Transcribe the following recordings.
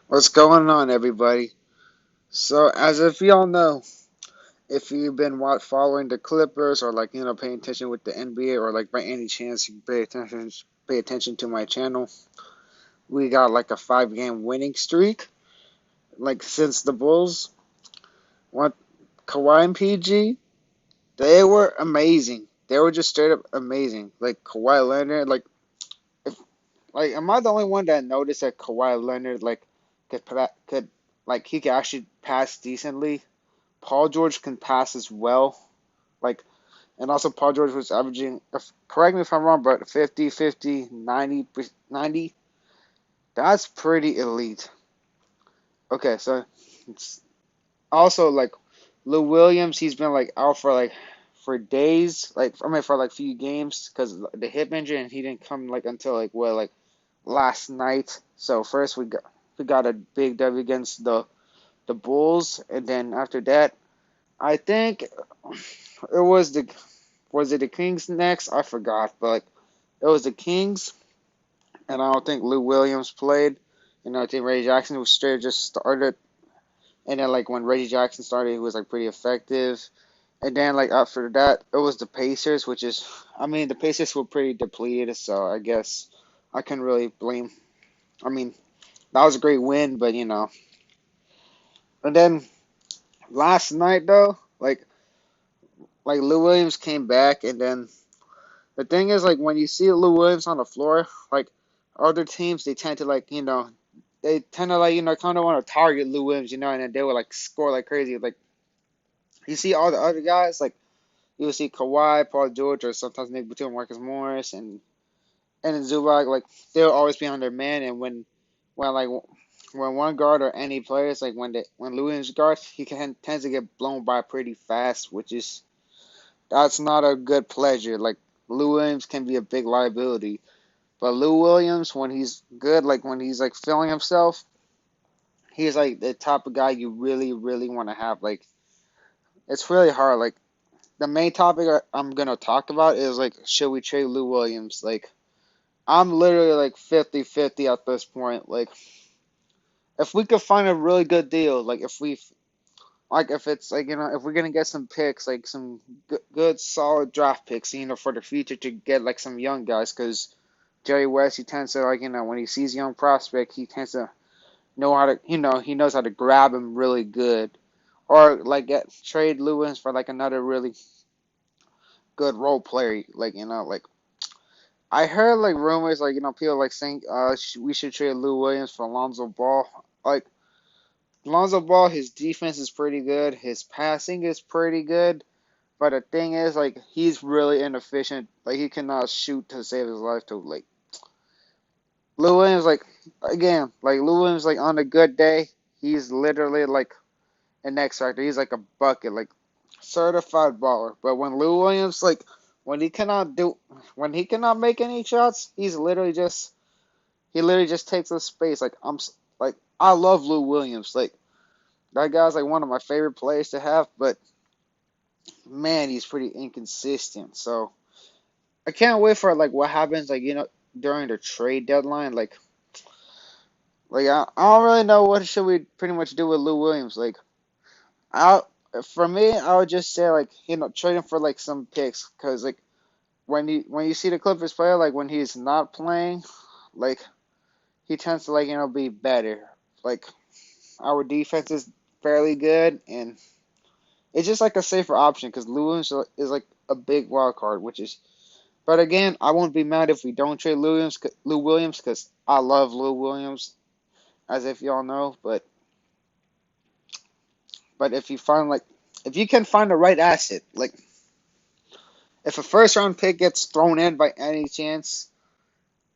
What's going on, everybody? So, as if y'all know, if you've been following the Clippers or paying attention with the NBA or by any chance you pay attention to my channel, we got like a 5 game winning streak. Since the Bulls went Kawhi and PG, they were amazing. They were just straight up amazing. Like Kawhi Leonard, if, am I the only one that noticed that Kawhi Leonard could he could actually pass decently? Paul George can pass as well. Like, and also Paul George was averaging, correct me if I'm wrong, but 50, 50, 90, 90. That's pretty elite. Okay, so it's also Lou Williams, he's been out for days, for few games because the hip injury, and he didn't come until last night. So first we got a big W against the Bulls, and then after that, I think it was it the Kings next? I forgot, but it was the Kings, and I don't think Lou Williams played. I think Reggie Jackson was straight just started, and then when Reggie Jackson started, he was pretty effective. And then after that, it was the Pacers, which is, I mean, the Pacers were pretty depleted, so I guess I couldn't really blame. I mean, that was a great win, but And then last night though, Lou Williams came back, and then the thing is, when you see Lou Williams on the floor, other teams, they tend to kind of want to target Lou Williams, and then they would score like crazy. You see all the other guys, you will see Kawhi, Paul George, or sometimes Nick Batum, Marcus Morris, and then Zubac, they'll always be on their man. And when like when one guard or any players when Lou Williams guards, he tends to get blown by pretty fast, which is that's not a good pleasure. Lou Williams can be a big liability. But Lou Williams, when he's good, when he's feeling himself, he's the type of guy you really, really want to have. It's really hard. The main topic I'm gonna talk about is should we trade Lou Williams? I'm literally 50-50 at this point. If we could find a really good deal, if it's if we're gonna get some picks, some good solid draft picks, for the future to get some young guys, because Jerry West, he tends to when he sees young prospect, he tends to know how to he knows how to grab him really good, or get trade Lewis for another really good role player. I heard rumors people saying we should trade Lou Williams for Alonzo Ball. Like Alonzo Ball, his defense is pretty good, his passing is pretty good, but the thing is he's really inefficient. He cannot shoot to save his life. To Lou Williams, again, Lou Williams, on a good day, he's literally an X factor. He's like a bucket, certified baller. But when Lou Williams, when he cannot do, when he cannot make any shots, he literally just takes up space. I love Lou Williams. That guy's one of my favorite players to have. But man, he's pretty inconsistent. So I can't wait for what happens during the trade deadline. I don't really know what should we pretty much do with Lou Williams. I For me, I would just say trade him for some picks, because when you see the Clippers play, when he's not playing, like he tends to be better. Like our defense is fairly good, and it's just a safer option because Lou Williams is a big wild card, which is. But again, I won't be mad if we don't trade Lou Williams, because I love Lou Williams, as if y'all know. But if you can find the right asset, if a first round pick gets thrown in by any chance,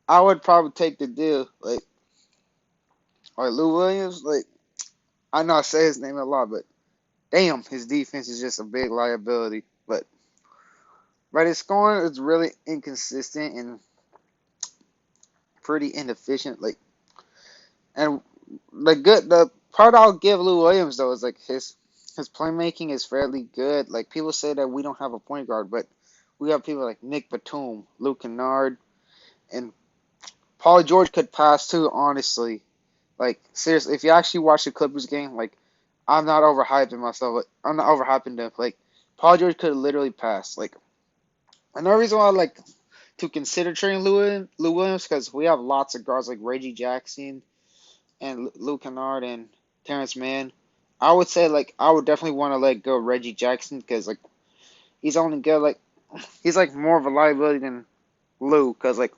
I would probably take the deal. Lou Williams, I know I say his name a lot, but damn, his defense is just a big liability. But his scoring is really inconsistent and pretty inefficient. And the part I'll give Lou Williams though is his playmaking is fairly good. People say that we don't have a point guard, but we have people like Nick Batum, Luke Kennard, and Paul George could pass too, honestly. Like seriously, if you actually watch the Clippers game, like I'm not overhyping myself. Like, I'm not overhyping them. Like Paul George could literally pass. Like another reason why I like to consider trading Lou Williams because we have lots of guards like Reggie Jackson and Luke Kennard and Terrence Mann. I would say like I would definitely want to let go Reggie Jackson because like he's only good like he's like more of a liability than Lou because like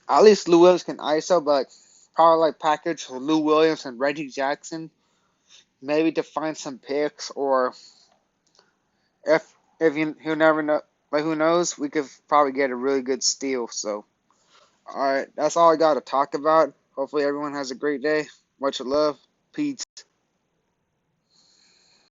at least Lou Williams can ISO, but like, probably like package Lou Williams and Reggie Jackson maybe to find some picks or if you never know like who knows we could probably get a really good steal. So all right, that's all I got to talk about. Hopefully everyone has a great day. Much love. Peace.